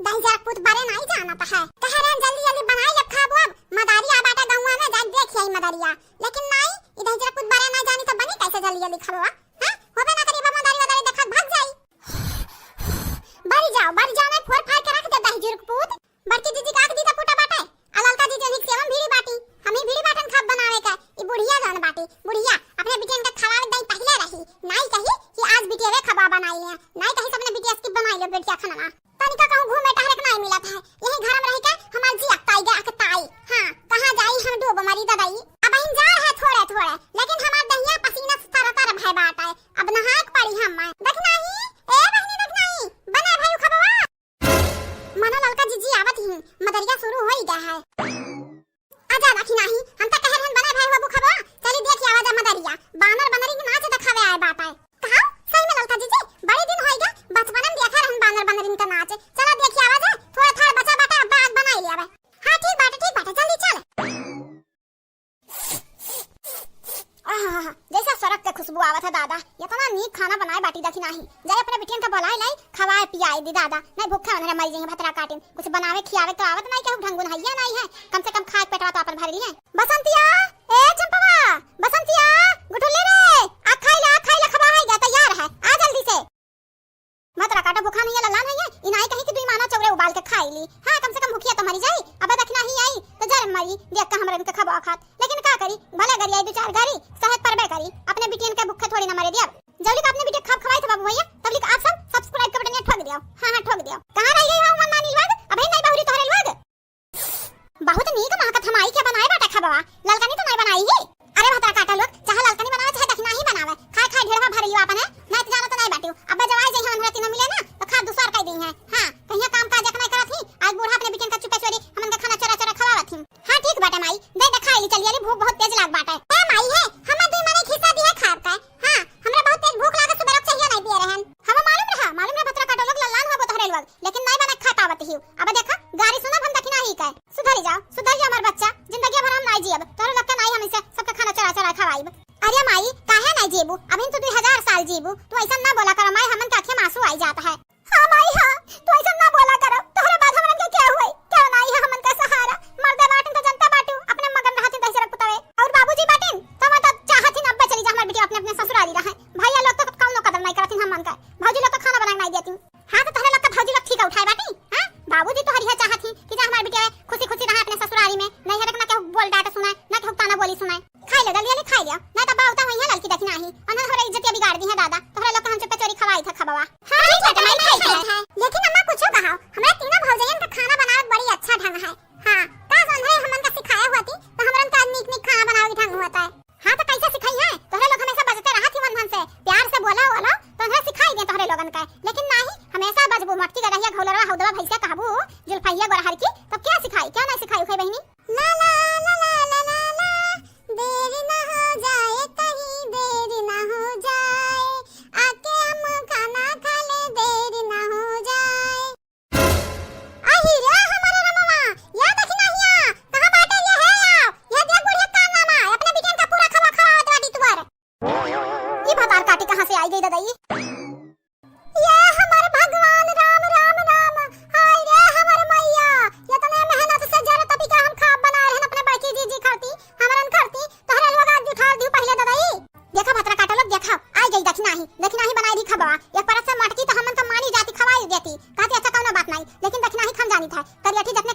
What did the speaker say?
दही जरा पुत बारे नहीं जाना तो है कह रहे जल्दी जल्दी बनाई जब खाबो अब मदारिया बाटा गौवा में जा देख आई मदारिया लेकिन नहीं इधर जरा पुत बारे नहीं जानी तो बनी कैसे जल्दी जल्दी खाबो हां होबे ना करी मदारी मदारी देखा भाग जाई बारी जाओ नहीं फोड़ फाड़ के रख दे दही जुर्क पुत बड़की दीदी का दीदा पुटा बाटे अललका दीदी अधिक सेवन भीड़ी बाटी हम ही भीड़ी बाटन खाब बनावे का ई बुढ़िया जान बाटी बुढ़िया अपने बिटियन का खवावे दई पहले रही नहीं कही कि आज बिटिया वे खबा बनाई ले नहीं कही सबने बिटिया स्किप बनाई ले बेटिया खाना तनिका कहूं घूमे टहरे नहीं मिला था यही घर में रह के हमार जी अक्ताई गे अक्ताई हां कहां जाई हम डूब मरी ददाई अब इन जा है थोड़े थोड़े लेकिन हमार दहिया पसीना से तर तर भय बाटा है अब नहाक पड़ी हम देख नहीं ए बहनी देख नहीं बना भाई खबवा मना ललका जीजी आवत ही मदरिया शुरू हो ही गया है आजा रखी नहीं हम तो कह रहन बना भाई बाबू खबवा चली देख आवाज मदरिया बानर बनरी के नाच दिखावे आए बाटा है कहा सही में ललका जीजी बड़े दिन होइगा बचपन में देखा रहन बानर बनरी का नाच चला देख आवाज थोड़ा थोड़ा बचा बाटा बात बनाई ले हां ठीक बाटा जल्दी चल जैसा सड़क के खुशबू आवत है दादा इतना नीक खाना बनाए बाटी देखी नहीं जरा अपने बिटियन का बुलाए लाई खवाए पियाए दी दादा नहीं भूखा होने मर जाएंगे भतरा काटिन कुछ बनावे खियावे तो आवत नहीं के ढंगुन हइया नहीं है कम से कम खाए पेटवा तो अपन भर ली है बसंतिया ए चंपवा बसंतिया गुठुल्ले रे आ खाई ला खवा है गया तैयार है आ जल्दी से भतरा काटा भूखा नहीं है लल्ला नहीं है इनाई कहीं कि दुई माना चौरे उबाल के खाई ली हां कम से कम भूखिया तो मरी जाई अब देखना ही आई तो जर मरी देख के हमरा के खबा खात लेकिन का करी भले गरी आई दो चार गाड़ी सेहत पर बे करी अपने बिटियन के भूखे थोड़ी ना मरे दिया जल्दी अपने बिटिया खाब खवाई थे बाबू भैया तब आप सब सब्सक्राइब के बटन ठोक दियो हां ठोक दियो कहां रह गई हो मन नानी लग अबे नहीं बहुरी तोहरे लग बहुत नीक महकत हमाई के बनाए बाटा खबवा ललकनी तो नहीं बनाई ही अरे भतरा काटा लोग चाहे ललकनी बनावे चाहे दखना ही बनावे खाए ढेरवा भर लियो अपने नहीं तो जाना तो नहीं बाटियो अब जवाई जई हमरा तीनों मिले ना तो खा दूसर कह दी है हां कहिया काम काज नहीं करत ही आज बूढ़ा अपने बिटियन का चुपे चोरी हमन का खाना चोरा चोरा खवावत ही हां ठीक बाटा माई दे खाई ली चलिए भूख बहुत तेज लाग बाटा ए माई है हम दुई माने खिस्सा दी है खाब का हां हमरा बहुत तेज भूख लागत सुबह चाहिए नहीं पिए रहन हम मालूम रहा भतरा काटा लोग लल्लान हो तोहरे लोग लेकिन नहीं बना खाता आवत ही अब देखा गाड़ी सुना हम दखिना ही का सुधर जा हमार बच्चा जिंदगी भर हम नहीं जियब तोहरे लोग के नहीं हम इसे सबका खाना चोरा चोरा खवाइब अरे माई काहे नहीं जीबू अभी तो 2000 साल जीबू तू ऐसा ना बोला कर माई हमन के आंखें में आंसू आई जाता है हां माई हां तू ऐसा ना बोला कर तोहरे बाद हमन के क्या हुई क्या नहीं है हमन का सहारा मर्दे बाटन तो जनता बाटू अपने मगन रहती तैसे रख पुतवे और बाबूजी बाटिन तब तो चाहती न अब्बे चली जा हमार बेटी अपने अपने ससुराली रहे भैया लोग तो कौन कदर नहीं करती हमन का भौजी लोग तो खाना बना नहीं देती हां तो तोहरे लोग का भौजी लोग ठीक उठाए बाटी हां बाबूजी तो हरिया चाहती कि जा हमार बेटी खुशी खुशी रहे अपने ससुराली में नहीं है ना के बोल डाटा सुनाए ना के ताना बोली सुनाए खाई ले जल्दी खाई लिया ना तो बावता होई है लड़की देखी नहीं अनन थोड़ा इज्जत बिगाड़ दी है दादा तोहरे लोग हम चुपे चोरी खवाई था खबवा हां बेटा मैं खाई है लेकिन अम्मा कुछ कहो हमरा तीनों भौजयन का खाना बनावत बड़ी अच्छा ढंग है हां का संधे हमन का सिखाया होती तो हमरन का नीक खाना बनावे ढंग होता है हां तो कैसे सिखाई है तोहरे लोग हमेशा बजते रहत ही मन से प्यार से बोला तो हमरा सिखाई दे तोहरे लोगन का लेकिन नहीं हमेशा बजबू मटकी का रहिया घोलरवा हौदवा भैंसा कहबू जुल्फैया गोरहर की तब क्या सिखाई क्या नहीं सिखाई है बहनी ला ला ला ला ला ला देर ना हो जाए कहीं देर ना हो जाए आके हम खाना खा ले देर ना हो जाए आही रे हमारे रमवा या देखना हिया कहां बाटे ये है ये देख बुढ़िया का नामा अपने बिटियन का पूरा खवा खवावत वाटी तुवर ये भतार काटी कहां से आई गई दादाई ये हमारे भगवान राम राम राम हाय रे हमारे मैया ये तने मेहनत से जरा तभी का हम खाब बना रहे अपने बड़की जीजी करती हमरन करती तोहरे लोग आज उठा दियो पहले दादाई देखा भतरा काटा लोग देखा आई गई देखना ही बनाई दी खबवा एक परत से मटकी तो हमन तो मानी जाती खवाई देती कहती अच्छा कौनो बात नहीं लेकिन देखना ही खम जानी था करियठी जतने